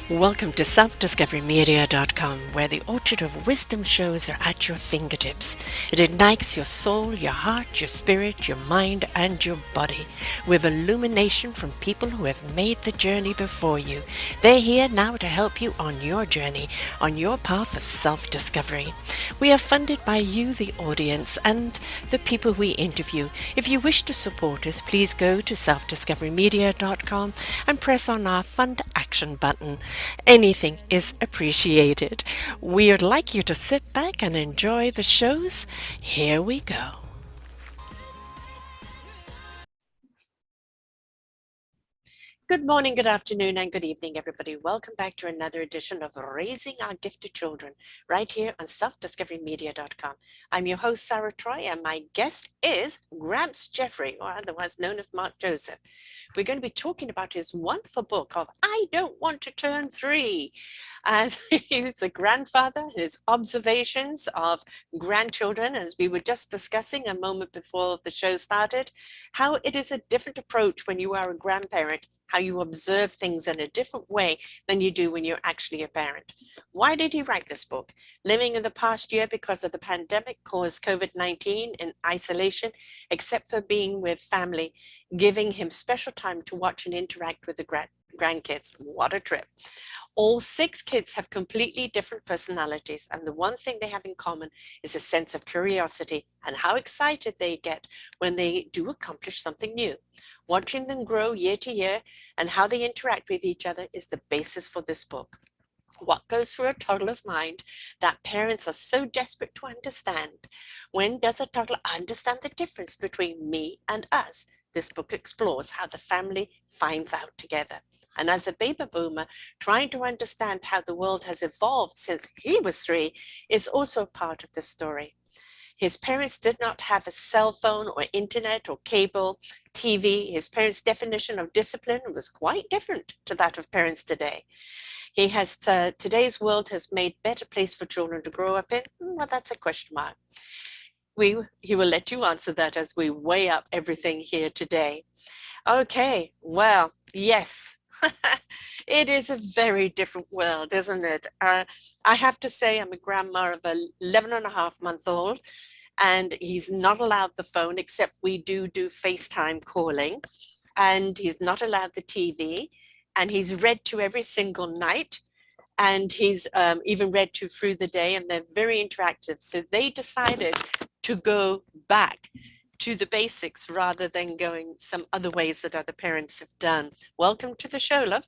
Welcome to selfdiscoverymedia.com, where the orchard of wisdom shows are at your fingertips. It ignites your soul, your heart, your spirit, your mind, and your body with illumination from people who have made the journey before you. They're here now to help you on your journey, on your path of self-discovery. We are funded by you, the audience, and the people we interview. If you wish to support us, please go to selfdiscoverymedia.com and press on our Fund Action button. Anything is appreciated. We'd like you to sit back and enjoy the shows. Here we go. Good morning, good afternoon, and good evening, everybody. Welcome back to another edition of Raising Our Gifted Children, right here on selfdiscoverymedia.com. I'm your host, Sarah Troy, and my guest is Gramps Jeffrey, or otherwise known as Mark Joseph. We're going to be talking about his wonderful book of I Don't Want to Turn 3. And he's a grandfather, his observations of grandchildren, as we were just discussing a moment before the show started, how it is a different approach when you are a grandparent, how you observe things in a different way than you do when you're actually a parent. Why did he write this book? Living in the past year because of the pandemic caused COVID-19 in isolation, except for being with family, giving him special time to watch and interact with the grandkids. What a trip. All 6 kids have completely different personalities, and the one thing they have in common is a sense of curiosity and how excited they get when they do accomplish something new. Watching them grow year to year and how they interact with each other is the basis for this book. What goes through a toddler's mind that parents are so desperate to understand? When does a toddler understand the difference between me and us? This book explores how the family finds out together. And as a baby boomer, trying to understand how the world has evolved since he was 3 is also a part of the story. His parents did not have a cell phone or internet or cable TV. His parents' definition of discipline was quite different to that of parents today. He has today's world has made better place for children to grow up in. Well, that's a question mark. He will let you answer that as we weigh up everything here today. Okay, well, yes. It is a very different world, isn't it? I have to say I'm a grandma of an 11-and-a-half-month-old, and he's not allowed the phone, except we do FaceTime calling, and he's not allowed the TV, and he's read to every single night, and he's even read to through the day, and they're very interactive. So they decided to go back to the basics rather than going some other ways that other parents have done. Welcome to the show, love.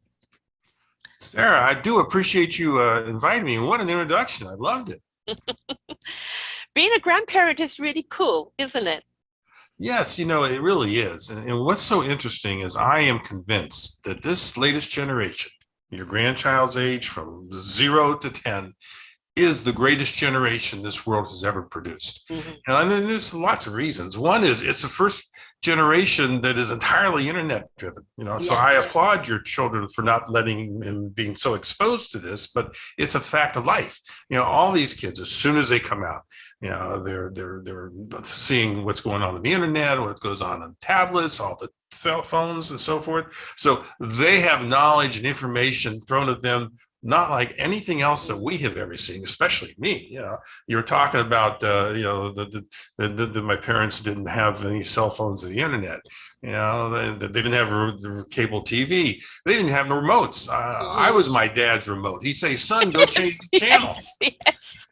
Sarah, I do appreciate you inviting me. What an introduction. I loved it. Being a grandparent is really cool, isn't it? Yes, it really is. And what's so interesting is I am convinced that this latest generation, your grandchild's age from 0 to 10, is the greatest generation this world has ever produced. Mm-hmm. And then there's lots of reasons. One is it's the first generation that is entirely internet driven, so I applaud your children for not letting and being so exposed to this, but it's a fact of life. All these kids, as soon as they come out, they're seeing what's going on the internet, what goes on tablets, all the cell phones and so forth. So they have knowledge and information thrown at them not like anything else that we have ever seen, especially me. You're talking about, my parents didn't have any cell phones or the internet. They didn't have cable TV. They didn't have no remotes. I was my dad's remote. He'd say, "Son, go change the channel." Yes.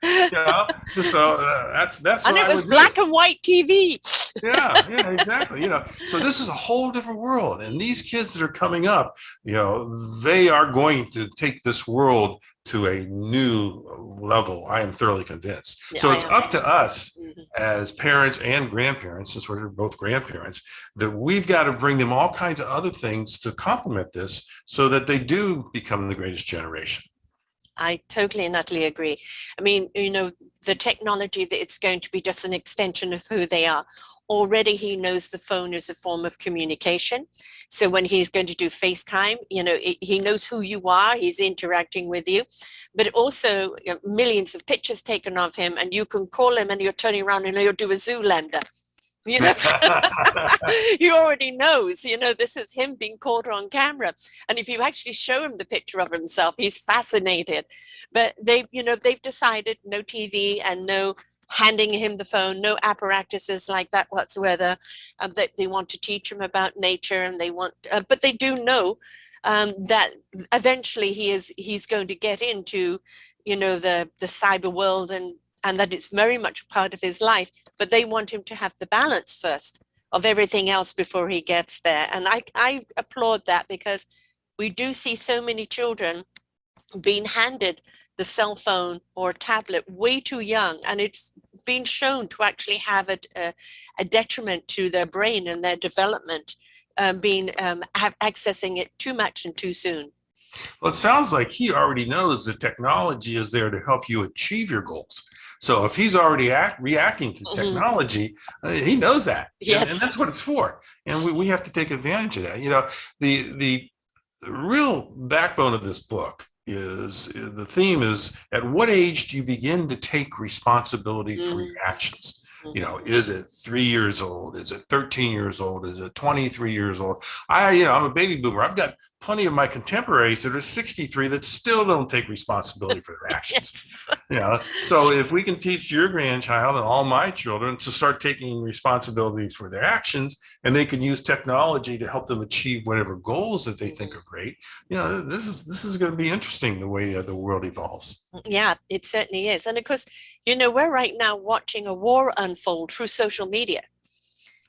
So that's. And it was black and white TV. Yeah, exactly. So this is a whole different world, and these kids that are coming up, they are going to take this world to a new level. I am thoroughly convinced. Yeah, so it's up to us as parents and grandparents, since we're both grandparents, that we've got to bring them all kinds of other things to complement this so that they do become the greatest generation. I totally and utterly agree. I mean, the technology, that it's going to be just an extension of who they are. Already he knows the phone is a form of communication. So when he's going to do FaceTime, he knows who you are, he's interacting with you, but also millions of pictures taken of him, and you can call him and you're turning around and you'll do a Zoolander. You know, he already knows, this is him being caught on camera. And if you actually show him the picture of himself, he's fascinated. But they've decided no TV and no handing him the phone, no apparatuses like that whatsoever. They want to teach him about nature, and but they do know that eventually he's going to get into, the cyber world, and that it's very much part of his life, but they want him to have the balance first of everything else before he gets there. And I applaud that, because we do see so many children being handed the cell phone or tablet way too young, and it's been shown to actually have a detriment to their brain and their development, accessing it too much and too soon. Well, it sounds like he already knows that technology is there to help you achieve your goals. So if he's already reacting to technology, he knows that. Yes. And that's what it's for. And we have to take advantage of that. The real backbone of this book is, the theme is, at what age do you begin to take responsibility for your actions? Is it 3 years old? Is it 13 years old? Is it 23 years old? I'm a baby boomer. I've got plenty of my contemporaries that are 63 that still don't take responsibility for their actions. Yes. So if we can teach your grandchild and all my children to start taking responsibilities for their actions, and they can use technology to help them achieve whatever goals that they think are great, this is going to be interesting, the way the world evolves. Yeah, it certainly is. And of course, we're right now watching a war unfold through social media.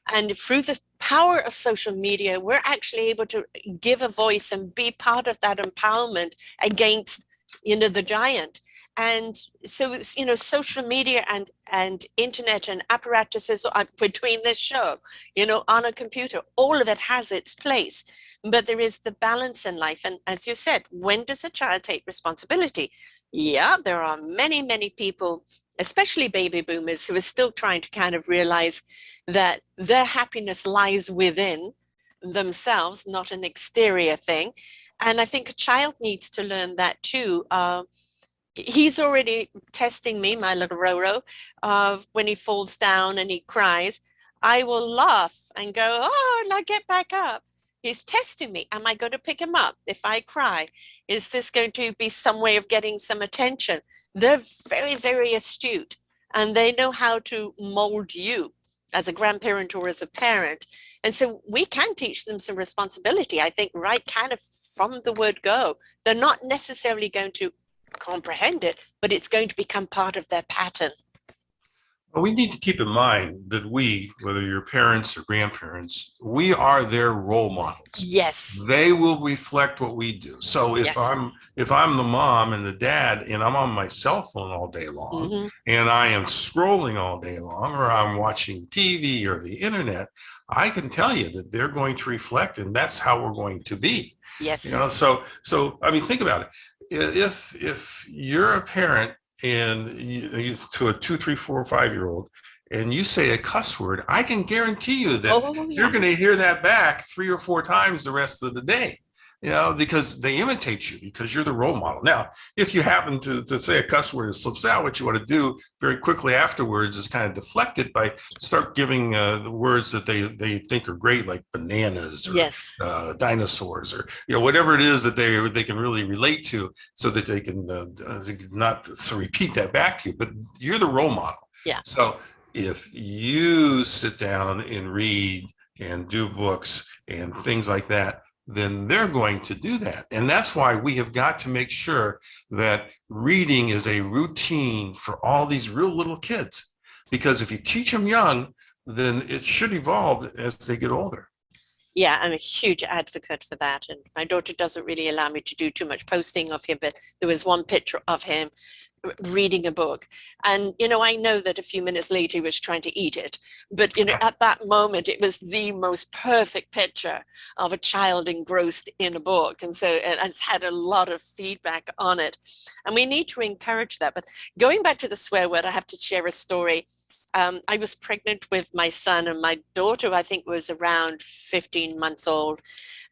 And through the power of social media, we're actually able to give a voice and be part of that empowerment against, the giant. And so, social media and internet and apparatuses between this show, on a computer, all of it has its place. But there is the balance in life. And as you said, when does a child take responsibility? Yeah, there are many, many people, especially baby boomers, who are still trying to kind of realize that their happiness lies within themselves, not an exterior thing. And I think a child needs to learn that too. He's already testing me, my little Roro, when he falls down and he cries, I will laugh and go, oh, now get back up. He's testing me. Am I going to pick him up if I cry? Is this going to be some way of getting some attention? They're very, very astute, and they know how to mold you as a grandparent or as a parent. And so we can teach them some responsibility, I think, right kind of from the word go. They're not necessarily going to comprehend it, but it's going to become part of their pattern. Well, we need to keep in mind that we, whether you're parents or grandparents, we are their role models. Yes. They will reflect what we do. So if I'm the mom and the dad, and I'm on my cell phone all day long, and I am scrolling all day long, or I'm watching TV or the internet, I can tell you that they're going to reflect, and that's how we're going to be. Yes. So I mean, think about it. If you're a parent and you to a 2, 3, 4, 5-year-old, and you say a cuss word, I can guarantee you that you're going to hear that back 3 or 4 times the rest of the day, because they imitate you, because you're the role model. Now, if you happen to say a cuss word and slips out, what you want to do very quickly afterwards is kind of deflect it by start giving the words that they think are great, like bananas or dinosaurs, or whatever it is that they can really relate to, so that they can not repeat that back to you. But you're the role model. Yeah. So if you sit down and read and do books and things like that, then they're going to do that. And that's why we have got to make sure that reading is a routine for all these real little kids. Because if you teach them young, then it should evolve as they get older. Yeah, I'm a huge advocate for that. And my daughter doesn't really allow me to do too much posting of him, but there was one picture of him reading a book. And, I know that a few minutes later he was trying to eat it. But, at that moment, it was the most perfect picture of a child engrossed in a book. And so it's had a lot of feedback on it. And we need to encourage that. But going back to the swear word, I have to share a story. I was pregnant with my son, and my daughter, I think, was around 15 months old.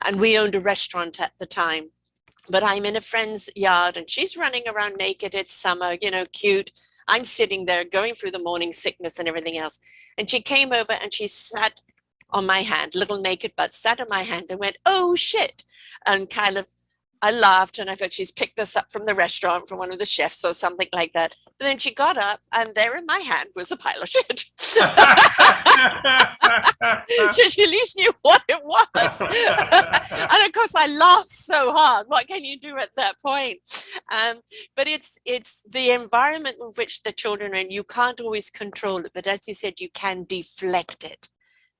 And we owned a restaurant at the time. but I'm in a friend's yard and she's running around naked. It's summer, cute. I'm sitting there going through the morning sickness and everything else. And she came over and she sat on my hand, little naked butt, sat on my hand and went, oh shit. And kind of, I laughed and I thought she's picked this up from the restaurant from one of the chefs or something like that. But then she got up and there in my hand was a pile of shit. So she at least knew what it was. And of course I laughed so hard. What can you do at that point? But it's the environment in which the children are in. You can't always control it, but as you said, you can deflect it,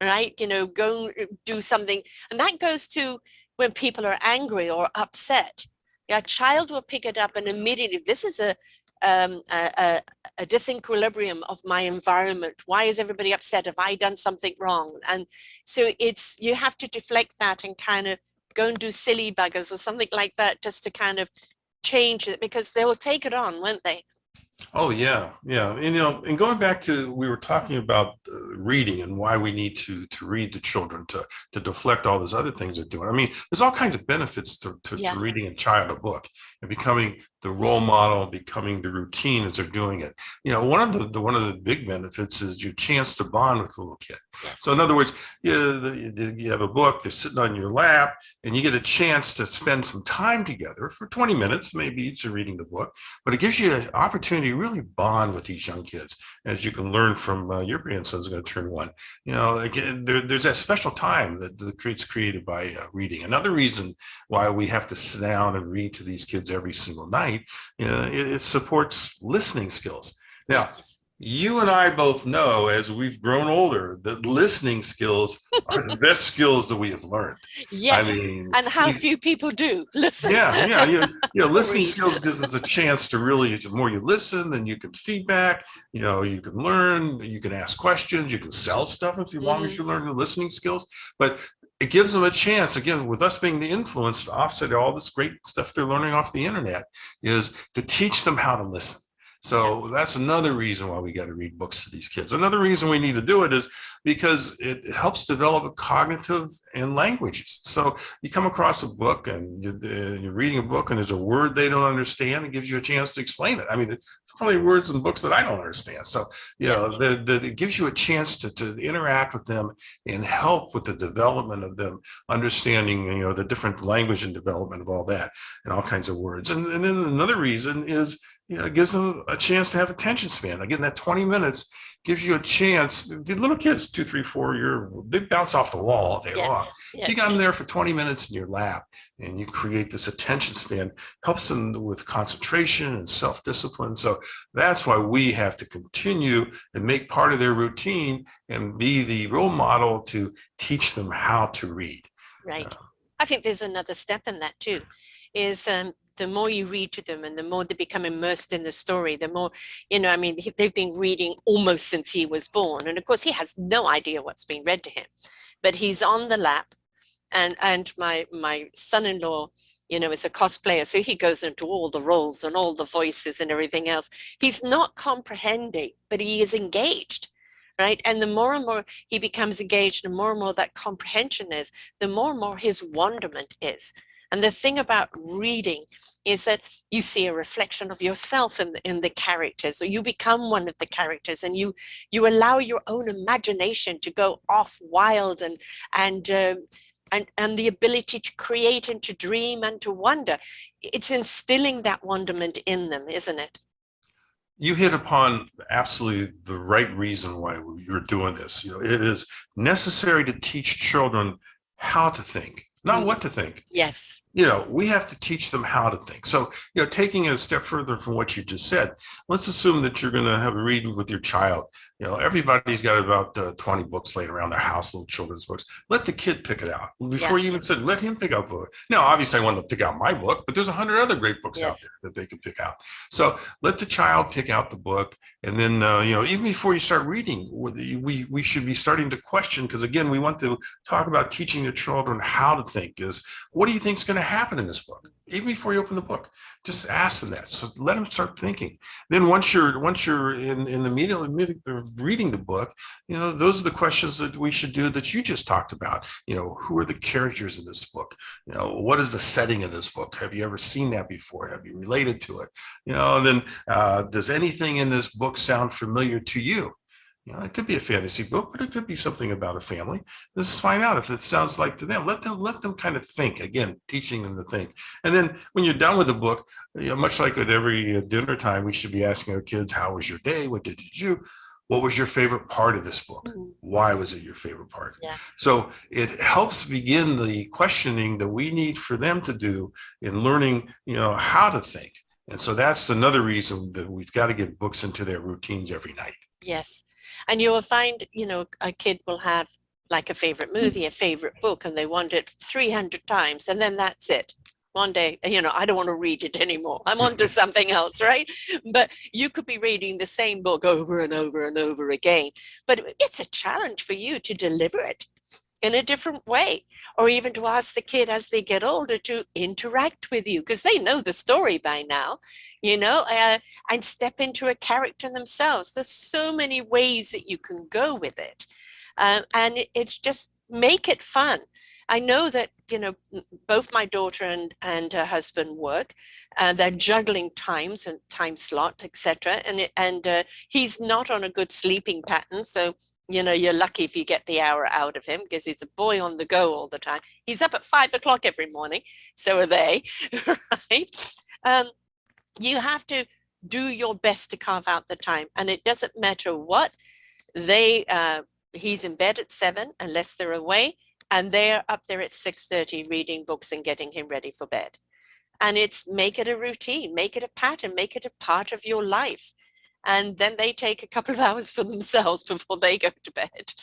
right? Go do something. And that goes to when people are angry or upset. A child will pick it up and immediately, this is a disequilibrium of my environment. Why is everybody upset? Have I done something wrong? And so you have to deflect that and kind of go and do silly buggers or something like that, just to kind of change it, because they will take it on, won't they? Oh yeah, yeah. And going back to, we were talking about reading and why we need to read to children to deflect all those other things they're doing. I mean, there's all kinds of benefits to reading a child a book and becoming the role model, becoming the routine as they're doing it. One of the big benefits is your chance to bond with the little kid. Yes. So in other words, you have a book, they're sitting on your lap, and you get a chance to spend some time together for 20 minutes, maybe each, reading the book, but it gives you an opportunity to really bond with these young kids, as you can learn from your grandson's going to turn 1. Again, there's that special time that it's created by reading. Another reason why we have to sit down and read to these kids every single night, it supports listening skills. Now, Yes. You and I both know, as we've grown older, that listening skills are the best skills that we have learned. Yes, I mean, and how few people do listen. Yeah. Listening skills gives us a chance to really, the more you listen, then you can feedback, you can learn, you can ask questions, you can sell stuff as long as you learn the listening skills. But it gives them a chance, again, with us being the influence to offset all this great stuff they're learning off the internet, is to teach them how to listen. So that's another reason why we got to read books to these kids. Another reason we need to do it is because it helps develop cognitive and languages. So you come across a book and you're reading a book and there's a word they don't understand, it gives you a chance to explain it. I mean, there's probably words in books that I don't understand. So, it gives you a chance to interact with them and help with the development of them understanding, the different language and development of all that and all kinds of words. And then another reason is, it gives them a chance to have attention span. Again, that 20 minutes gives you a chance. The little kids, 2, 3, 4, they bounce off the wall all day long. Yes. You got them there for 20 minutes in your lap and you create this attention span, helps them with concentration and self-discipline. So that's why we have to continue and make part of their routine and be the role model to teach them how to read. Right. I think there's another step in that too, is the more you read to them and the more they become immersed in the story, the more, they've been reading almost since he was born. And of course, he has no idea what's being read to him, but he's on the lap. And my son-in-law, is a cosplayer. So he goes into all the roles and all the voices and everything else. He's not comprehending, but he is engaged. Right. And the more and more he becomes engaged and more that comprehension is, the more and more his wonderment is. And the thing about reading is that you see a reflection of yourself in the characters, or you become one of the characters, and you allow your own imagination to go off wild and the ability to create and to dream and to wonder. It's instilling that wonderment in them, isn't it? You hit upon absolutely the right reason why you're doing this. It is necessary to teach children how to think, not what to think. Yes. We have to teach them how to think. So, taking it a step further from what you just said, let's assume that you're going to have a reading with your child. Everybody's got about 20 books laying around their house, little children's books. Let the kid pick it out. Before you even said, let him pick out the book. Now, obviously, I want to pick out my book, but there's 100 other great books out there that they can pick out. So let the child pick out the book. And then, even before you start reading, we should be starting to question, because, again, we want to talk about teaching the children how to think. Is what do you think is going to happen in this book? Even before you open the book, just ask them that. So let them start thinking. Then once you're in the middle of reading the book, those are the questions that we should do that you just talked about. Who are the characters in this book? What is the setting of this book? Have you ever seen that before? Have you related to it? And then does anything in this book sound familiar to you? It could be a fantasy book, but it could be something about a family. Let's just find out if it sounds like to them. Let them kind of think. Again, teaching them to think. And then when you're done with the book, much like at every dinner time, we should be asking our kids, "How was your day? What did you do? What was your favorite part of this book? Why was it your favorite part?" Yeah. So it helps begin the questioning that we need for them to do in learning, how to think. And so that's another reason that we've got to get books into their routines every night. Yes. And you will find, a kid will have like a favorite movie, a favorite book, and they want it 300 times, and then that's it. One day, I don't want to read it anymore. I'm on to something else, right? But you could be reading the same book over and over and over again. But it's a challenge for you to deliver it in a different way, or even to ask the kid as they get older to interact with you, because they know the story by now, and step into a character themselves. There's so many ways that you can go with it. And it's just make it fun. I know that, both my daughter and her husband work, they're juggling times and time slot, etc. And he's not on a good sleeping pattern. So, you're lucky if you get the hour out of him, because he's a boy on the go all the time. He's up at 5 o'clock every morning. So are they, right? You have to do your best to carve out the time. And it doesn't matter what he's in bed at 7 unless they're away. And they're up there at 6:30 reading books and getting him ready for bed. And make it a routine, make it a pattern, make it a part of your life. And then they take a couple of hours for themselves before they go to bed.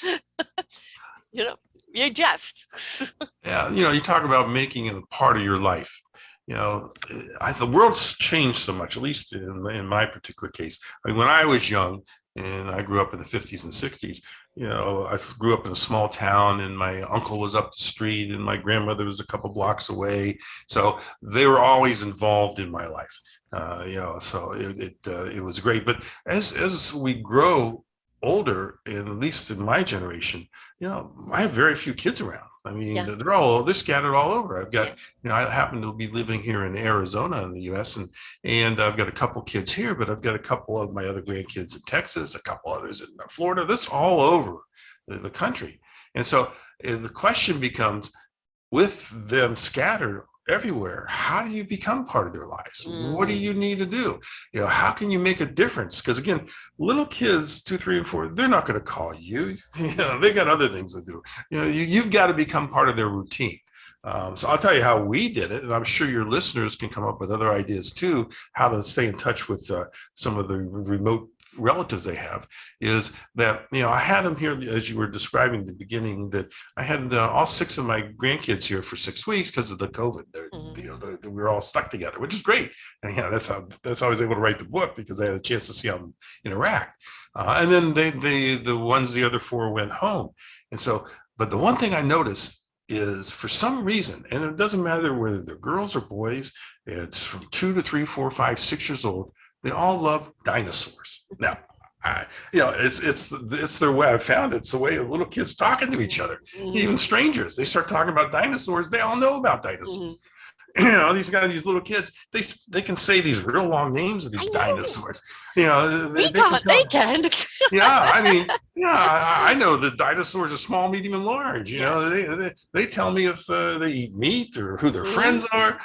You just. Yeah, you talk about making it a part of your life. The world's changed so much, at least in my particular case. I mean, when I was young, and I grew up in the 50s and 60s, I grew up in a small town, and my uncle was up the street and my grandmother was a couple blocks away. So they were always involved in my life. So it was great. But as we grow older, and at least in my generation, I have very few kids around. I mean, yeah. They're scattered all over. I've got, I happen to be living here in Arizona in the US, and I've got a couple kids here, but I've got a couple of my other grandkids in Texas, a couple others in Florida. That's all over the country. And so the question becomes, with them scattered everywhere, how do you become part of their lives? What do you need to do? How can you make a difference? Because again, little kids 2, 3, and 4, they're not going to call you. They got other things to do. You've got to become part of their routine. So I'll tell you how we did it, and I'm sure your listeners can come up with other ideas too, how to stay in touch with some of the remote relatives they have. Is that I had them here, as you were describing at the beginning, that I had all 6 of my grandkids here for 6 weeks because of the COVID. We were all stuck together, which is great. And that's how I was able to write the book, because I had a chance to see them interact. And then the other 4 went home. And so, but the one thing I noticed is, for some reason, and it doesn't matter whether they're girls or boys, it's from 2 to 3, 4, 5, 6 years old, they all love dinosaurs. Now, it's their way. I found it's the way of little kids talking to each other, even strangers. They start talking about dinosaurs. They all know about dinosaurs. These little kids, they can say these real long names of these dinosaurs. They can. Yeah, I mean, I know the dinosaurs are small, medium, and large. They tell me if they eat meat or who their friends are.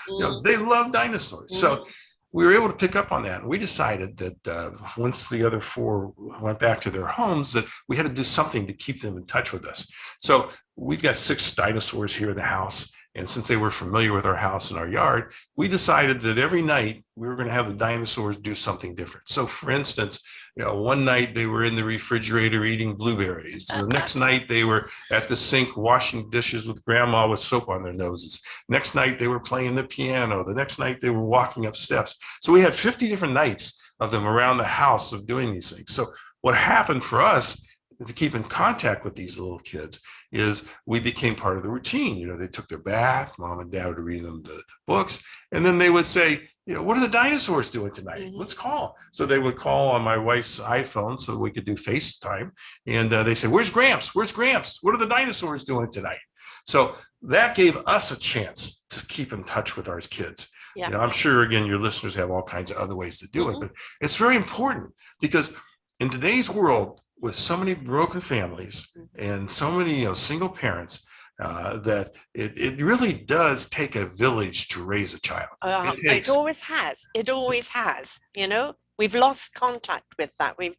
They love dinosaurs. So we were able to pick up on that. And we decided that once the other 4 went back to their homes, that we had to do something to keep them in touch with us. So we've got 6 dinosaurs here in the house. And since they were familiar with our house and our yard, we decided that every night we were going to have the dinosaurs do something different. So for instance, one night they were in the refrigerator eating blueberries. The next night they were at the sink washing dishes with grandma with soap on their noses. Next night they were playing the piano. The next night they were walking up steps. So we had 50 different nights of them around the house of doing these things. So what happened for us, to keep in contact with these little kids is we became part of the routine. You know, they took their bath, mom and dad would read them the books, and then they would say, you know, what are the dinosaurs doing tonight? Let's call. So they would call on my wife's iPhone so we could do FaceTime. And they say, where's Gramps? Where's Gramps? What are the dinosaurs doing tonight? So that gave us a chance to keep in touch with our kids. Yeah. You know, I'm sure, again, your listeners have all kinds of other ways to do it, but it's very important because in today's world, with so many broken families and so many, you know, single parents, that it really does take a village to raise a child. It always has. It always has. You know, we've lost contact with that. We've,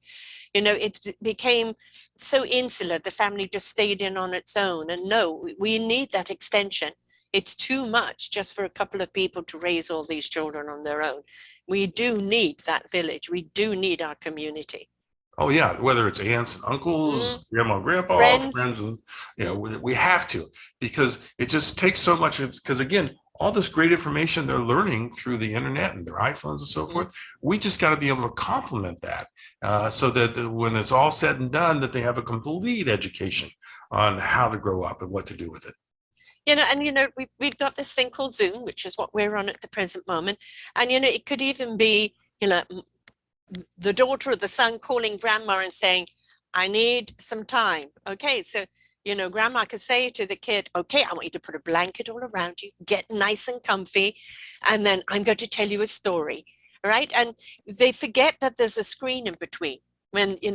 you know, it became so insular. The family just stayed in on its own. And no, we need that extension. It's too much just for a couple of people to raise all these children on their own. We do need that village. We do need our community. Oh yeah, whether it's aunts and uncles, grandma and grandpa, friends, and, you know, we have to, because it just takes so much. Because again, all this great information they're learning through the internet and their iPhones and so forth, we just got to be able to complement that, so that when it's all said and done, that they have a complete education on how to grow up and what to do with it. You know, and, you know, we've got this thing called Zoom, which is what we're on at the present moment. And, you know, it could even be, you know, the daughter or the son calling grandma and saying, I need some time. Okay, so, you know, grandma could say to the kid, okay, I want you to put a blanket all around you, get nice and comfy, and then I'm going to tell you a story, right? And they forget that there's a screen in between,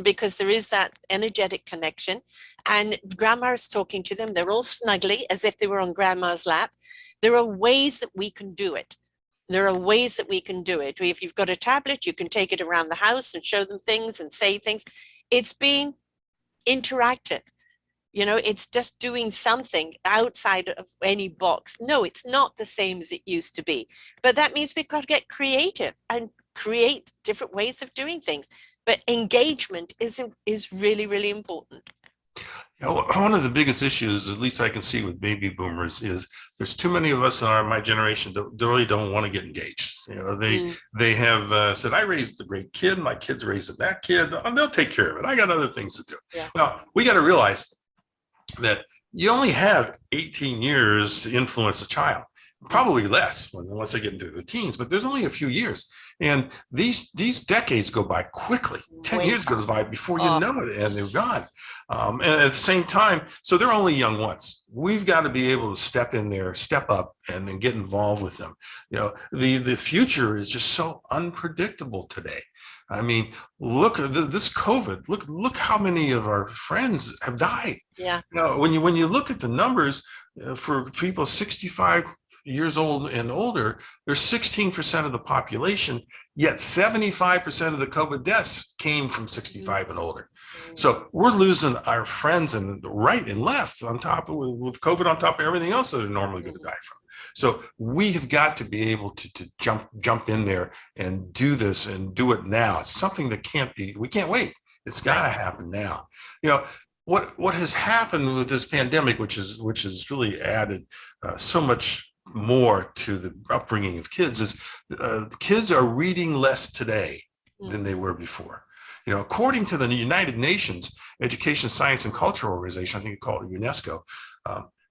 because there is that energetic connection, and grandma is talking to them. They're all snuggly as if they were on grandma's lap. There are ways that we can do it. There are ways that we can do it. If you've got a tablet, you can take it around the house and show them things and say things. It's being interactive. You know, it's just doing something outside of any box. No, it's not the same as it used to be. But that means we've got to get creative and create different ways of doing things. But engagement is really, really important. You know, one of the biggest issues, at least I can see with baby boomers, is there's too many of us in my generation that really don't want to get engaged. You know, they have said, I raised the great kid, my kids raised that kid, they'll take care of it. I got other things to do. Yeah. Well, we got to realize that you only have 18 years to influence a child. Probably less once they get into the teens, but there's only a few years. And these decades go by quickly. 10 years goes by before you know it, and they're gone. And at the same time, so they're only young ones. We've got to be able to step in there, step up, and then get involved with them. You know, the future is just so unpredictable today. I mean, look at this COVID. Look how many of our friends have died. Yeah. You know, when you look at the numbers for people 65 years old and older, there's 16% of the population, yet 75% of the COVID deaths came from 65 and older. So we're losing our friends and right and left on top of with COVID on top of everything else that are normally going to die from. So we have got to be able to jump in there and do this and do it now. It's something that we can't wait. It's got to happen now. You know, what has happened with this pandemic, which has really added so much more to the upbringing of kids, is kids are reading less today than they were before. You know, according to the United Nations Education, Science, and Culture Organization, I think it's called UNESCO,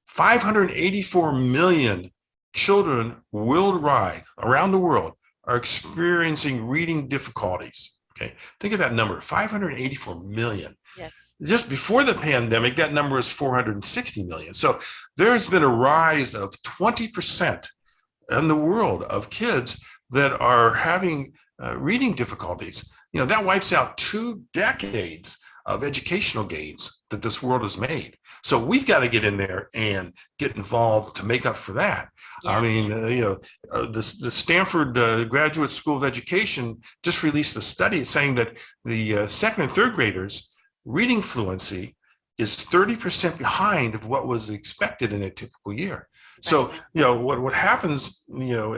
584 million children worldwide, around the world, are experiencing reading difficulties. Okay, think of that number, 584 million. Yes. Just before the pandemic, that number was 460 million. So there's been a rise of 20% in the world of kids that are having reading difficulties. You know, that wipes out 2 decades of educational gains that this world has made. So we've got to get in there and get involved to make up for that. Yeah. I mean, you know, the Stanford Graduate School of Education just released a study saying that the second and third graders reading fluency is 30% behind of what was expected in a typical year. So, you know, what happens, you know,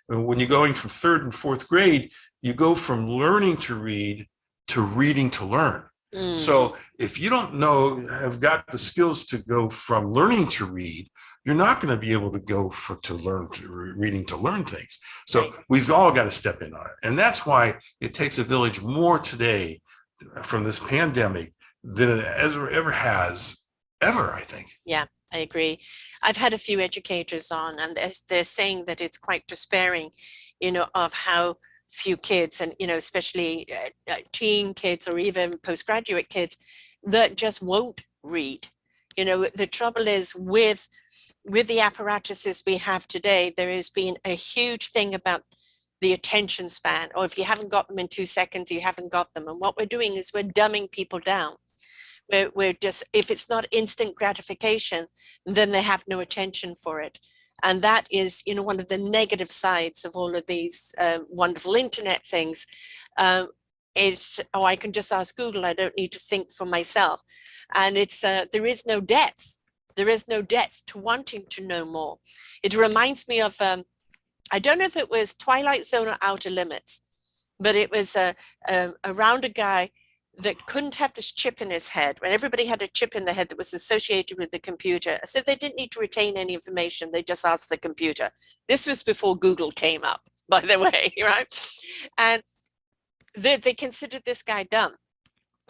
when you're going from 3rd and 4th grade, you go from learning to read to reading to learn. So if you don't have got the skills to go from learning to read, you're not going to be able to go reading to learn things. So we've all got to step in on it. And that's why it takes a village more today from this pandemic than it ever has, ever, I think. Yeah, I agree. I've had a few educators on, and they're saying that it's quite despairing, of how few kids, and, especially teen kids or even postgraduate kids that just won't read. The trouble is with the apparatuses we have today, there has been a huge thing about the attention span, or if you haven't got them in 2 seconds, you haven't got them. And what we're doing is we're dumbing people down. We're just, if it's not instant gratification, then they have no attention for it. And that is, one of the negative sides of all of these wonderful internet things. I can just ask Google, I don't need to think for myself. And it's, there is no depth. There is no depth to wanting to know more. It reminds me of, I don't know if it was Twilight Zone or Outer Limits, but it was around a guy that couldn't have this chip in his head, when everybody had a chip in their head that was associated with the computer. So they didn't need to retain any information. They just asked the computer. This was before Google came up, by the way, right? And they considered this guy dumb.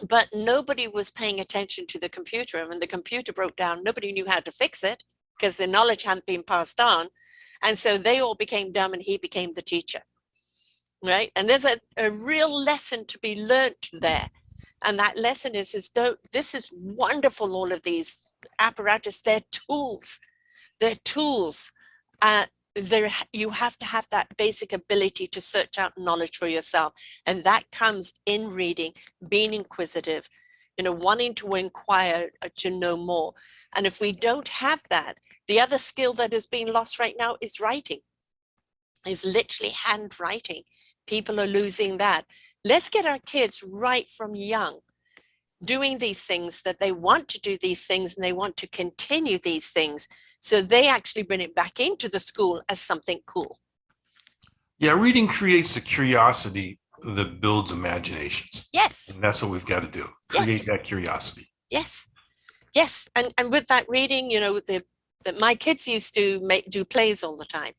But nobody was paying attention to the computer. And when the computer broke down, nobody knew how to fix it because the knowledge hadn't been passed on. And so they all became dumb and he became the teacher, right? And there's a real lesson to be learned there. And that lesson is this is wonderful, all of these apparatus, they're tools. They're tools. You have to have that basic ability to search out knowledge for yourself. And that comes in reading, being inquisitive, wanting to inquire, to know more. And if we don't have that, the other skill that is being lost right now is writing, is literally handwriting. People are losing that. Let's get our kids right from young doing these things, that they want to do these things and they want to continue these things, so they actually bring it back into the school as something cool. Yeah, reading creates a curiosity that builds imaginations. Yes. And that's what we've got to do. Create that curiosity. Yes. Yes. And with that reading, my kids used to do plays all the time.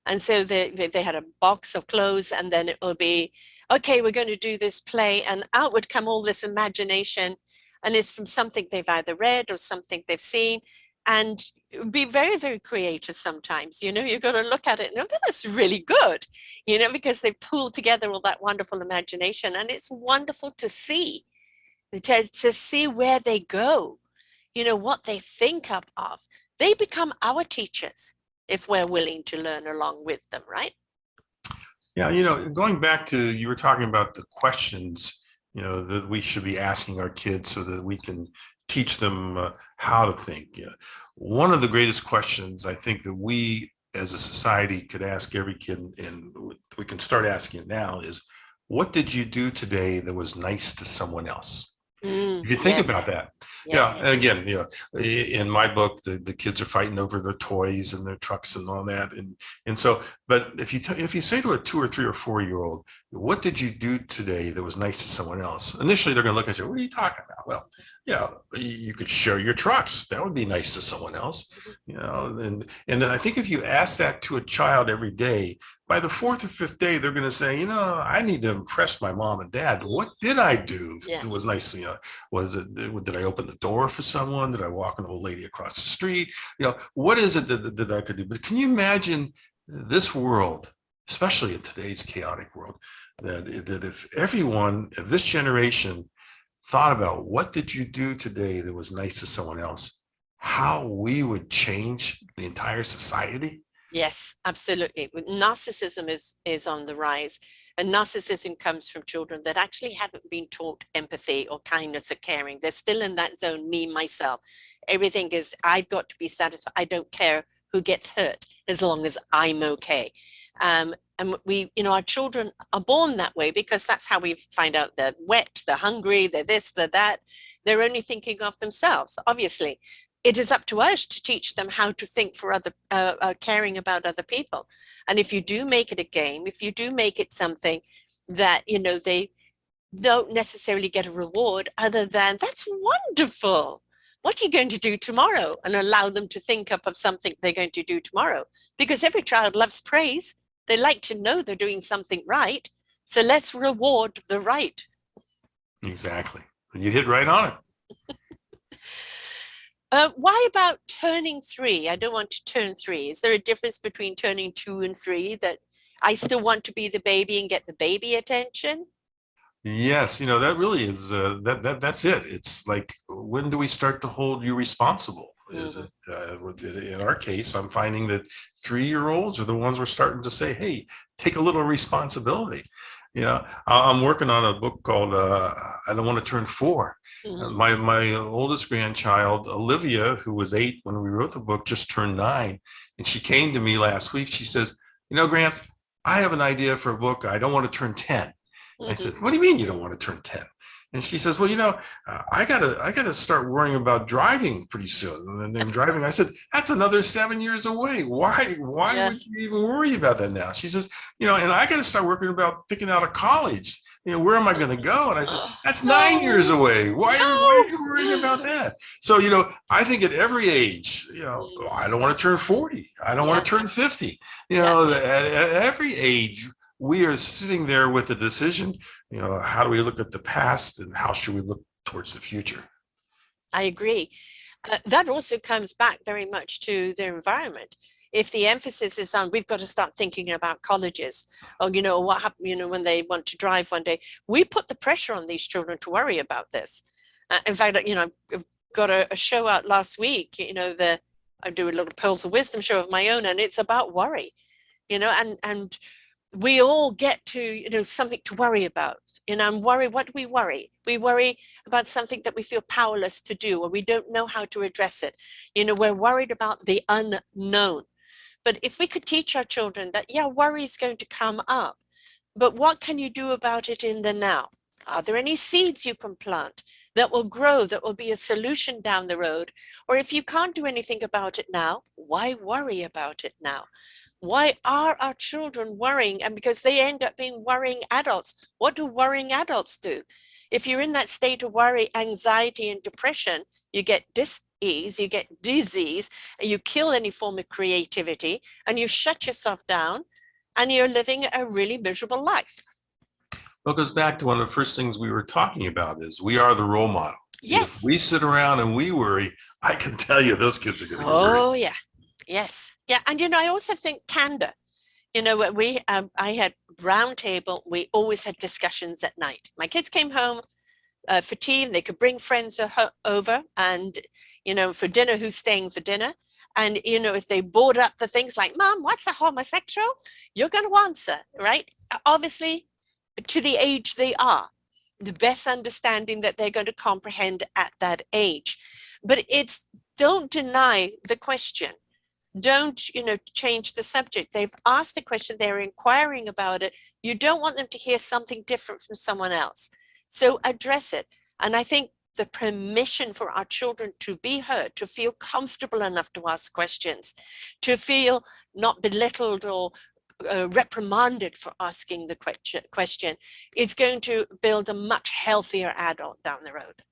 And so they had a box of clothes, and then it will be, okay, we're going to do this play, and out would come all this imagination, and it's from something they've either read or something they've seen, and it would be very, very creative sometimes. You've got to look at it and that was really good, because they pulled together all that wonderful imagination, and it's wonderful to see, to see where they go, what they think up of. They become our teachers if we're willing to learn along with them, right? Yeah, going back to, you were talking about the questions, that we should be asking our kids so that we can teach them how to think. One of the greatest questions I think that we as a society could ask every kid, and we can start asking it now, is, what did you do today that was nice to someone else? You can think about that. Yes. Yeah. And again, in my book, the kids are fighting over their toys and their trucks and all that. And so, but if you say to a 2 or 3 or 4-year-old, what did you do today that was nice to someone else? Initially, they're going to look at you. What are you talking about? Well, yeah, you could share your trucks. That would be nice to someone else. And I think if you ask that to a child every day, by the 4th or 5th day, they're going to say, I need to impress my mom and dad. What did I do that was nice? Did I open the door for someone? Did I walk an old lady across the street? What is it that I could do? But can you imagine this world, especially in today's chaotic world, that if everyone of this generation thought about what did you do today that was nice to someone else, how we would change the entire society? Yes, absolutely. Narcissism is on the rise, and narcissism comes from children that actually haven't been taught empathy or kindness or caring. They're still in that zone, me, myself. Everything is, I've got to be satisfied. I don't care who gets hurt as long as I'm okay. And we, our children are born that way because that's how we find out they're wet, they're hungry, they're this, they're that. They're only thinking of themselves, obviously. It is up to us to teach them how to think for other, caring about other people. And if you do make it a game, if you do make it something that, they don't necessarily get a reward other than, that's wonderful. What are you going to do tomorrow? And allow them to think up of something they're going to do tomorrow. Because every child loves praise. They like to know they're doing something right. So let's reward the right. Exactly. You hit right on it. Why about turning 3? I don't want to turn 3. Is there a difference between turning 2 and 3 that I still want to be the baby and get the baby attention? Yes, that really is that's it. It's like, when do we start to hold you responsible? Is Mhm. it in our case, I'm finding that 3-year-olds are the ones we're starting to say, hey, take a little responsibility. I'm working on a book called I Don't Want to Turn 4. Mhm. My oldest grandchild, Olivia, who was 8 when we wrote the book, just turned 9, and she came to me last week. She says, Gramps, I have an idea for a book. I don't want to turn 10. I Mhm. said, "What do you mean you don't want to turn 10?" And she says, "Well, I gotta start worrying about driving pretty soon." And then driving, I said, "That's another 7 years away. Why Yeah. would you even worry about that now?" She says, And I got to start working about picking out a college. Where am I going to go? And I said, "That's 9 years No, away. Why are no. you worrying about that?" So, I think at every age, I don't want to turn 40. I don't want Yeah, to turn 50. yeah. At every age, we are sitting there with a decision. How do we look at the past, and how should we look towards the future? I agree. That also comes back very much to their environment. If the emphasis is on we've got to start thinking about colleges, or what happened, when they want to drive one day, we put the pressure on these children to worry about this. In fact, I've got a show out last week. I do a little Pearls of Wisdom show of my own, and it's about worry. And we all get to something to worry about, and worry. What do we worry? We worry about something that we feel powerless to do, or we don't know how to address it. We're worried about the unknown. But if we could teach our children that, yeah, worry is going to come up, but what can you do about it in the now? Are there any seeds you can plant that will grow, that will be a solution down the road? Or if you can't do anything about it now, why worry about it now? Why are our children worrying? And because they end up being worrying adults. What do worrying adults do? If you're in that state of worry, anxiety, and depression, you get dis-ease, you get disease, and you kill any form of creativity, and you shut yourself down, and you're living a really miserable life. Well, it goes back to one of the first things we were talking about, is we are the role model. If Yes. we sit around and we worry, I can tell you those kids are going to get worried. Oh, yeah. Yes. Yeah. And, I also think candor. I had round table. We always had discussions at night. My kids came home for tea, and they could bring friends over, and for dinner, who's staying for dinner. And if they brought up the things like, "Mom, what's a homosexual?" You're going to answer, right? Obviously, to the age they are, the best understanding that they're going to comprehend at that age. But it's, don't deny the question. Don't change the subject. They've asked the question, they're inquiring about it. You don't want them to hear something different from someone else, so address it. And I think the permission for our children to be heard, to feel comfortable enough to ask questions, to feel not belittled or reprimanded for asking the question, is going to build a much healthier adult down the road.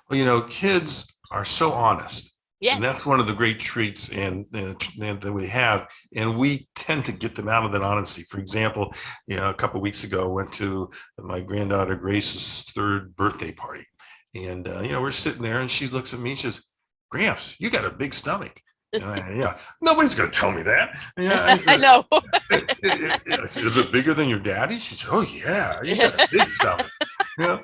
Well, kids are so honest. And that's Yes. one of the great treats that we have, and we tend to get them out of that honesty. For example, a couple of weeks ago, I went to my granddaughter Grace's 3rd birthday party, and we're sitting there, and she looks at me and she says, "Gramps, you got a big stomach." Nobody's going to tell me that. I know. Is it bigger than your daddy? She said, "Oh yeah, you got a big stomach." You know,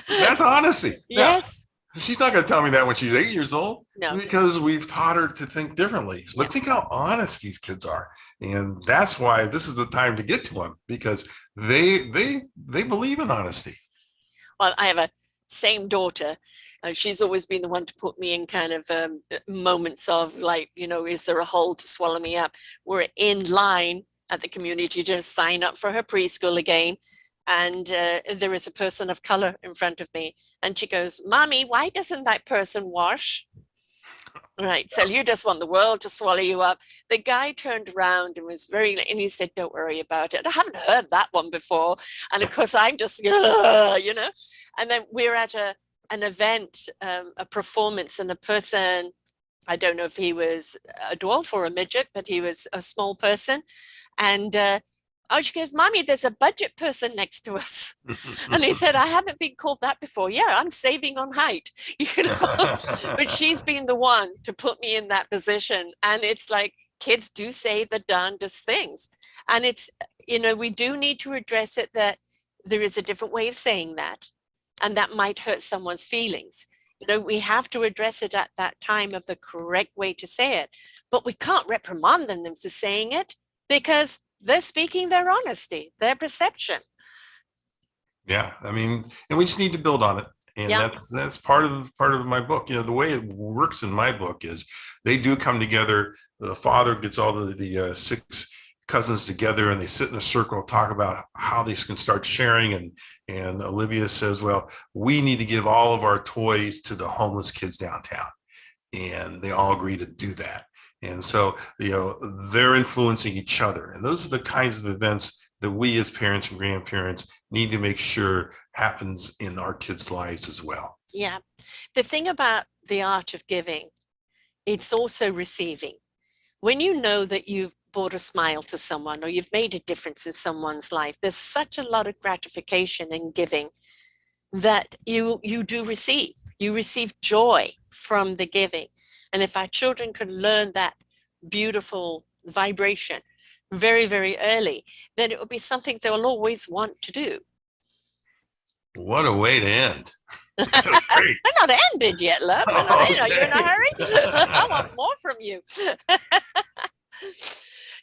that's honesty. Now, Yes. she's not going to tell me that when she's 8 years old, No. because we've taught her to think differently. Yeah. But think how honest these kids are, and that's why this is the time to get to them, because they believe in honesty. Well, I have a same daughter. She's always been the one to put me in kind of moments of like, is there a hole to swallow me up? We're in line at the community to sign up for her preschool again. And there is a person of color in front of me. And she goes, "Mommy, why doesn't that person wash?" Right. So you just want the world to swallow you up. The guy turned around and and he said, "Don't worry about it." I haven't heard that one before. And of course, I'm just, And then we're at an event, a performance, and the person, I don't know if he was a dwarf or a midget, but he was a small person. And Oh, she goes, Mommy, there's a budget person next to us. And he said, I haven't been called that before. Yeah, I'm saving on height, but she's been the one to put me in that position. And it's like, kids do say the darndest things. And it's, we do need to address it, that there is a different way of saying that. And that might hurt someone's feelings. We have to address it at that time of the correct way to say it. But we can't reprimand them for saying it, because they're speaking their honesty, their perception. Yeah, I mean, and we just need to build on it. And that's part of my book. The way it works in my book is they do come together. The father gets all the 6 cousins together, and they sit in a circle, talk about how they can start sharing. And Olivia says, well, we need to give all of our toys to the homeless kids downtown. And they all agree to do that. And so, they're influencing each other. And those are the kinds of events that we as parents and grandparents need to make sure happens in our kids' lives as well. Yeah. The thing about the art of giving, it's also receiving. When you know that you've brought a smile to someone, or you've made a difference in someone's life, there's such a lot of gratification in giving that you do receive. You receive joy from the giving. And if our children can learn that beautiful vibration very, very early, then it will be something they'll always want to do. What a way to end. We're not ended yet, love. You're in a hurry. I want more from you.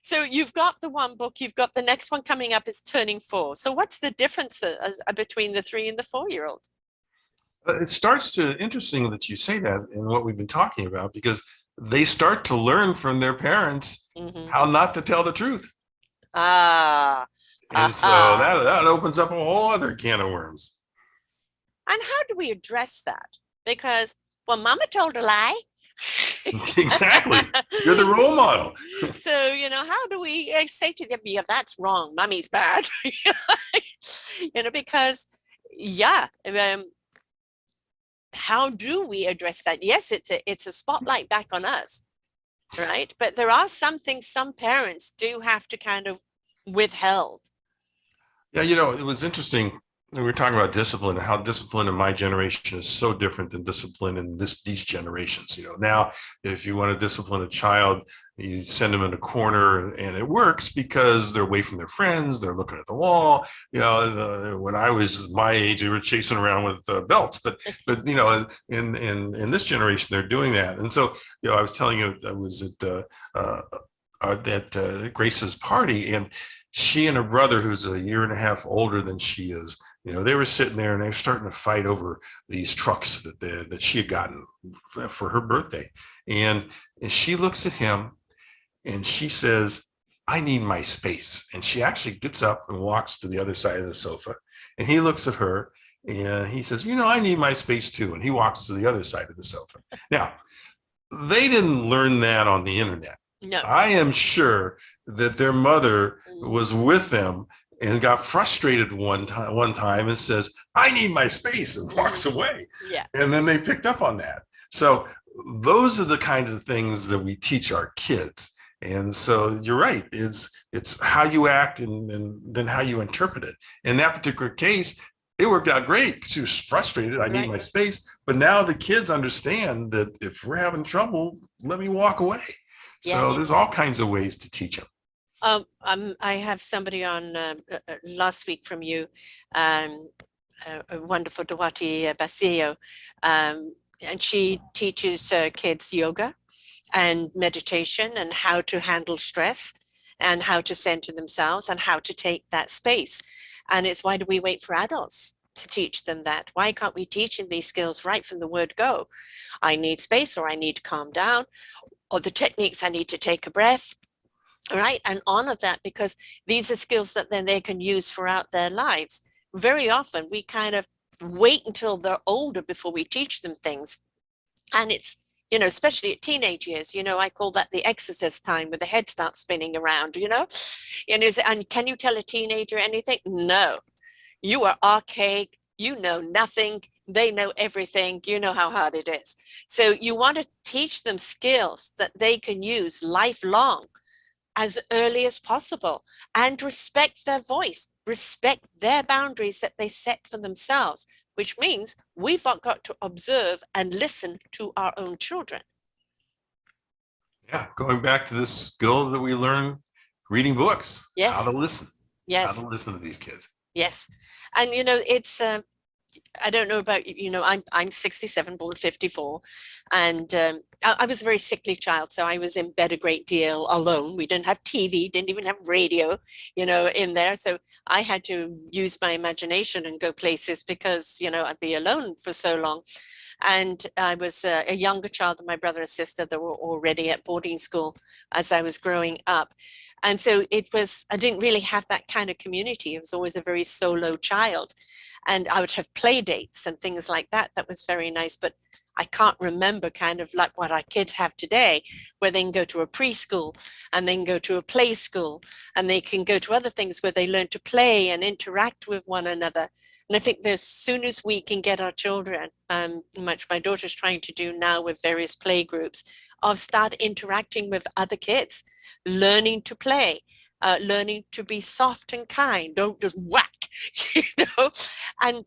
So you've got the one book, you've got the next one coming up is Turning 4. So what's the difference between the 3 and the 4-year-old? It starts to, interesting that you say that in what we've been talking about, because they start to learn from their parents how not to tell the truth. And so that opens up a whole other can of worms. And how do we address that? Because, well, Mama told a lie. Exactly. You're the role model. So, how do we say to them, yeah, that's wrong, Mommy's bad? Because, how do we address that? Yes, it's a spotlight back on us, right? But there are some things some parents do have to kind of withheld. Yeah, it was interesting. We were talking about discipline and how discipline in my generation is so different than discipline in these generations. Now, if you want to discipline a child, you send them in a corner, and it works because they're away from their friends. They're looking at the wall. When I was my age, they were chasing around with belts. But in this generation, they're doing that. And so, I was telling you, I was at Grace's party, and she and her brother, who's a year and a half older than she is, they were sitting there and they were starting to fight over these trucks that she had gotten for her birthday. And she looks at him and she says, I need my space. And she actually gets up and walks to the other side of the sofa. And he looks at her and he says, I need my space too. And he walks to the other side of the sofa. Now, they didn't learn that on the internet. No. I am sure that their mother was with them and got frustrated one time and says, I need my space, and walks away. Yeah. And then they picked up on that. So those are the kinds of things that we teach our kids. And so you're right. It's how you act and then how you interpret it. In that particular case, it worked out great. She was frustrated. I need my space. But now the kids understand that if we're having trouble, let me walk away. So there's all kinds of ways to teach them. I have somebody on last week from you, a wonderful Dawati Basilio, and she teaches kids yoga and meditation and how to handle stress and how to center themselves and how to take that space. And it's, why do we wait for adults to teach them that? Why can't we teach them these skills right from the word go? I need space, or I need to calm down, or the techniques, I need to take a breath. Right, and honor that, because these are skills that then they can use throughout their lives. Very often we kind of wait until they're older before we teach them things. And it's, especially at teenage years, I call that the exorcist time, where the head starts spinning around, and can you tell a teenager anything? No, you are archaic, you know nothing, they know everything, you know how hard it is. So you want to teach them skills that they can use lifelong. as early as possible and respect their voice, respect their boundaries that they set for themselves, which means we've got to observe and listen to our own children. Yeah, going back to this skill that we learn reading books, Yes. how to listen, yes, how to listen to these kids. Yes. And, it's, I don't know about, I'm 67, born 54. And I was a very sickly child. So I was in bed a great deal alone. We didn't have TV, didn't even have radio, in there. So I had to use my imagination and go places because, I'd be alone for so long. And I was a younger child than my brother and sister that were already at boarding school as I was growing up. And so I didn't really have that kind of community. I was always a very solo child. And I would have play dates and things like that. That was very nice. But I can't remember kind of like what our kids have today, where they can go to a preschool and they can go to a play school and they can go to other things where they learn to play and interact with one another. And I think as soon as we can get our children, much my daughter's trying to do now with various play groups, of start interacting with other kids, learning to play, learning to be soft and kind, don't just whack, and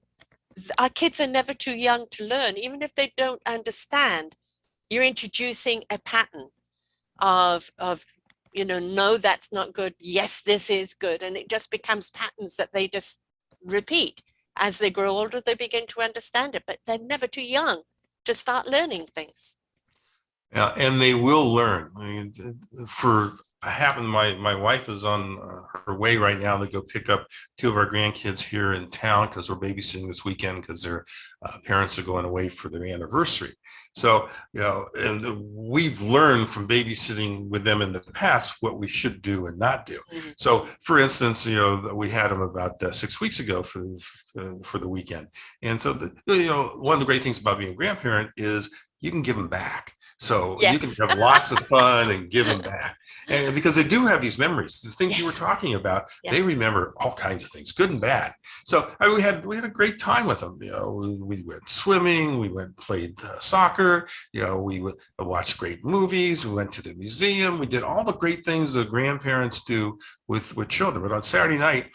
our kids are never too young to learn. Even if they don't understand, you're introducing a pattern of no, that's not good. Yes, this is good. And it just becomes patterns that they just repeat. As they grow older, they begin to understand it, but they're never too young to start learning things. Yeah, and they will learn. I mean, my wife is on her way right now to go pick up two of our grandkids here in town because we're babysitting this weekend because their parents are going away for their anniversary. So, and we've learned from babysitting with them in the past what we should do and not do. Mm-hmm. So, for instance, we had them about 6 weeks ago for the weekend. And so, one of the great things about being a grandparent is you can give them back. So yes. You can have lots of fun and give them back. And because they do have these memories, the things yes. you were talking about, yeah. They remember all kinds of things, good and bad. So we had a great time with them. We went swimming, we went played soccer, we watched great movies, we went to the museum, we did all the great things that grandparents do with children. But on Saturday night,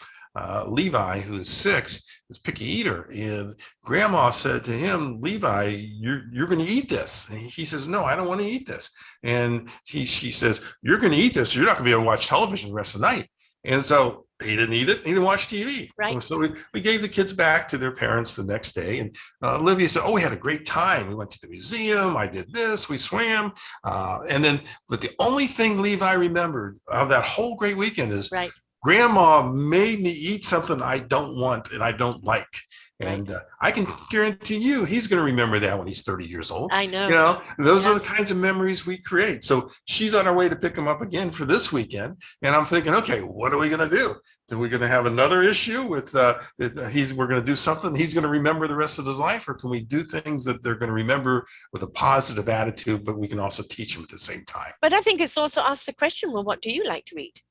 Levi, who is 6, is a picky eater, and Grandma said to him, "Levi, you're going to eat this." And he says, "No, I don't want to eat this." And she says, "You're going to eat this. You're not going to be able to watch television the rest of the night." And so he didn't eat it. He didn't watch TV. Right. So we gave the kids back to their parents the next day. And Olivia said, "Oh, we had a great time. We went to the museum. I did this. We swam." But the only thing Levi remembered of that whole great weekend is, right. Grandma made me eat something I don't want and I don't like. And I can guarantee you he's going to remember that when he's 30 years old. I know. Those are the kinds of memories we create. So she's on her way to pick him up again for this weekend. And I'm thinking, okay, what are we going to do? Are we going to have another issue with we're going to do something he's going to remember the rest of his life? Or can we do things that they're going to remember with a positive attitude, but we can also teach them at the same time? But I think it's also asked the question, well, what do you like to eat?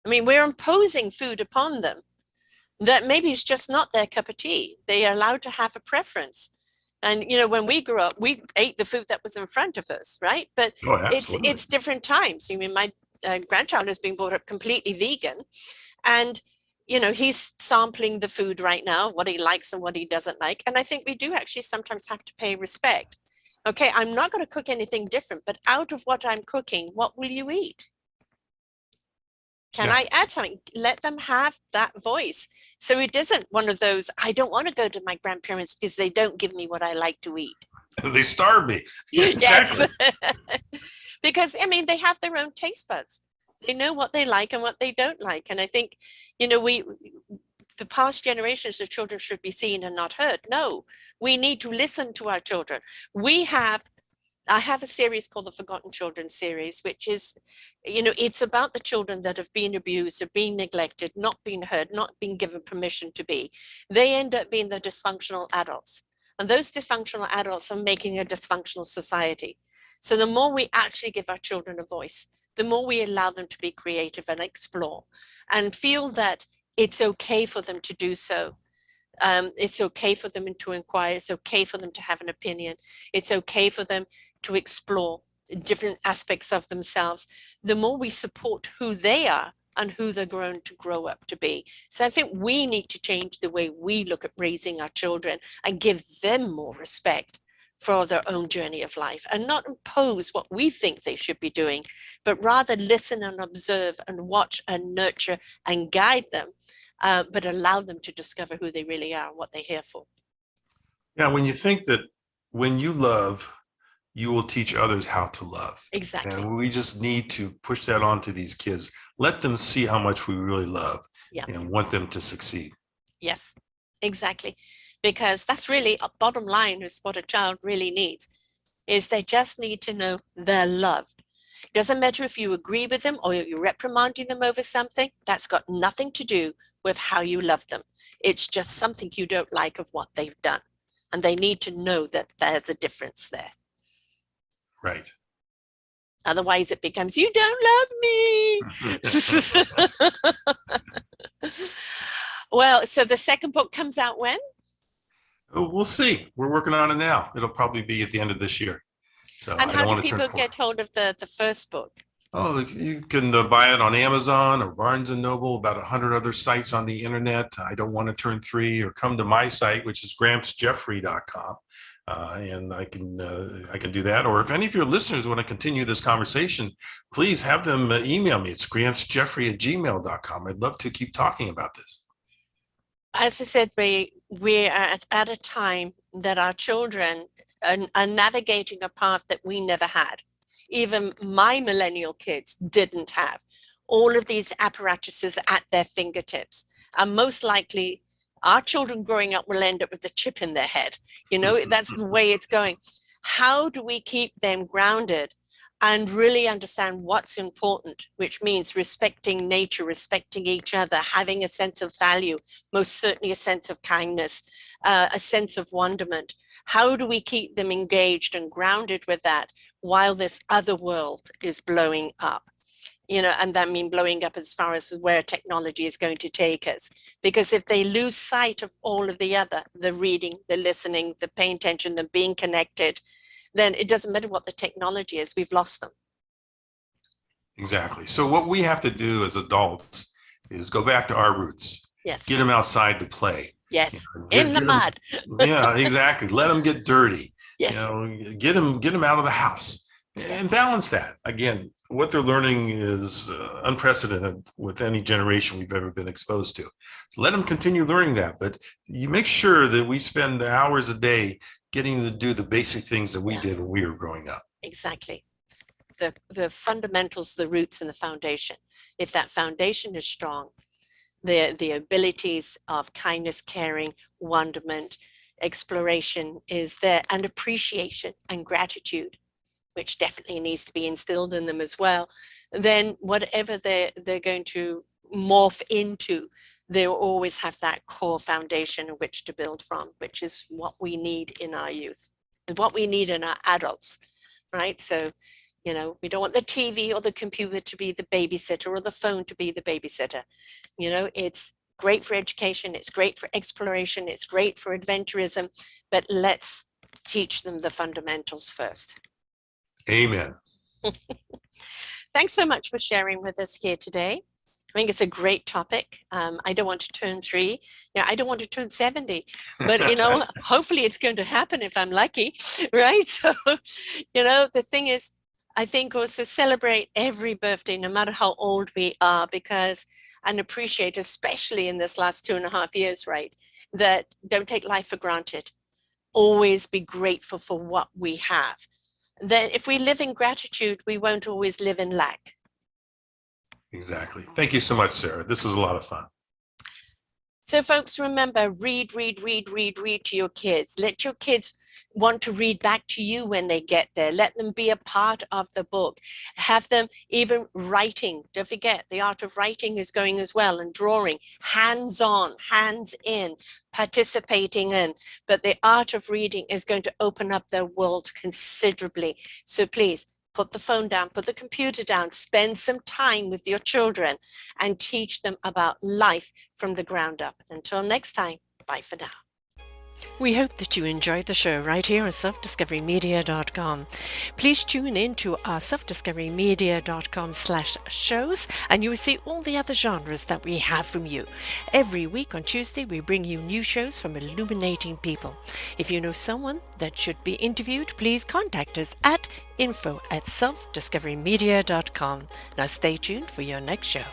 I mean, we're imposing food upon them that maybe it's just not their cup of tea. They are allowed to have a preference. And, when we grew up, we ate the food that was in front of us, right? But it's different times. I mean, my grandchild is being brought up completely vegan. And, he's sampling the food right now, what he likes and what he doesn't like. And I think we do actually sometimes have to pay respect. Okay, I'm not going to cook anything different, but out of what I'm cooking, what will you eat? Can I add something? Let them have that voice. So it isn't one of those, I don't want to go to my grandparents because they don't give me what I like to eat. They starve me. Yes. Because, they have their own taste buds. They know what they like and what they don't like. And I think, the past generations of children should be seen and not heard. No, we need to listen to our children. I have a series called the Forgotten Children series, which is, it's about the children that have been abused, have been neglected, not been heard, not been given permission to be. They end up being the dysfunctional adults. And those dysfunctional adults are making a dysfunctional society. So the more we actually give our children a voice, the more we allow them to be creative and explore and feel that it's okay for them to do so. It's okay for them to inquire. It's okay for them to have an opinion. It's okay for them to explore. different aspects of themselves, the more we support who they are and who they're going to grow up to be. So I think we need to change the way we look at raising our children and give them more respect for their own journey of life, and not impose what we think they should be doing, but rather listen and observe and watch and nurture and guide them, but allow them to discover who they really are, what they're here for. Yeah, when you think that when you love, you will teach others how to love. Exactly. And we just need to push that on to these kids. Let them see how much we really love, and want them to succeed. Yes, exactly. Because that's really a bottom line, is what a child really needs, is they just need to know they're loved. It doesn't matter if you agree with them or you're reprimanding them over something. That's got nothing to do with how you love them. It's just something you don't like of what they've done. And they need to know that there's a difference there. Right. Otherwise it becomes, you don't love me. Well, so the second book comes out when? We'll see. We're working on it now. It'll probably be at the end of this year. So and how do people get hold of the first book? Oh, you can buy it on Amazon or Barnes and Noble, about 100 other sites on the internet. I Don't Want to Turn 3, or come to my site, which is grampsjeffrey.com. And I can do that. Or if any of your listeners want to continue this conversation, please have them email me. It's grampsjeffrey@gmail.com. I'd love to keep talking about this. As I said, we're at a time that our children are navigating a path that we never had. Even my millennial kids didn't have. All of these apparatuses at their fingertips. And most likely, our children growing up will end up with a chip in their head. You know, that's the way it's going. How do we keep them grounded and really understand what's important, which means respecting nature, respecting each other, having a sense of value, most certainly a sense of kindness, a sense of wonderment? How do we keep them engaged and grounded with that while this other world is blowing up? You know, and that means blowing up as far as where technology is going to take us. Because if they lose sight of all of the other, the reading, the listening, the paying attention, the being connected, then it doesn't matter what the technology is, we've lost them. Exactly. So what we have to do as adults is go back to our roots. Yes. Get them outside to play. Yes. In the mud. Yeah, exactly. Let them get dirty. Yes. You know, get them out of the house, and balance that. Again, what they're learning is unprecedented with any generation we've ever been exposed to. So let them continue learning that, but you make sure that we spend hours a day getting to do the basic things that we did when we were growing up. Exactly. The fundamentals, the roots, and the foundation. If that foundation is strong, the abilities of kindness, caring, wonderment, exploration is there, and appreciation and gratitude, which definitely needs to be instilled in them as well, then whatever they're going to morph into, they'll always have that core foundation in which to build from, which is what we need in our youth and what we need in our adults, right? So, you know, we don't want the TV or the computer to be the babysitter or the phone to be the babysitter. You know, it's great for education, it's great for exploration, it's great for adventurism, but let's teach them the fundamentals first. Amen. Thanks so much for sharing with us here today. I think it's a great topic. I don't want to turn 3. You know, I don't want to turn 70, but, you know, hopefully it's going to happen if I'm lucky, right? So, you know, the thing is, I think also celebrate every birthday, no matter how old we are, because, and appreciate, especially in this last 2.5 years, right, that don't take life for granted. Always be grateful for what we have. Then if we live in gratitude, we won't always live in lack. Exactly. Thank you so much, Sarah. This was a lot of fun. So folks, remember, read to your kids. Let your kids want to read back to you when they get there. Let them be a part of the book. Have them even writing. Don't forget, the art of writing is going as well, and drawing, hands-on, hands-in, participating in. But the art of reading is going to open up their world considerably. So please, put the phone down, put the computer down, spend some time with your children and teach them about life from the ground up. Until next time, bye for now. We hope that you enjoyed the show right here on selfdiscoverymedia.com. Please tune in to our selfdiscoverymedia.com/shows and you will see all the other genres that we have from you. Every week on Tuesday, we bring you new shows from illuminating people. If you know someone that should be interviewed, please contact us at info@selfdiscoverymedia.com. Now stay tuned for your next show.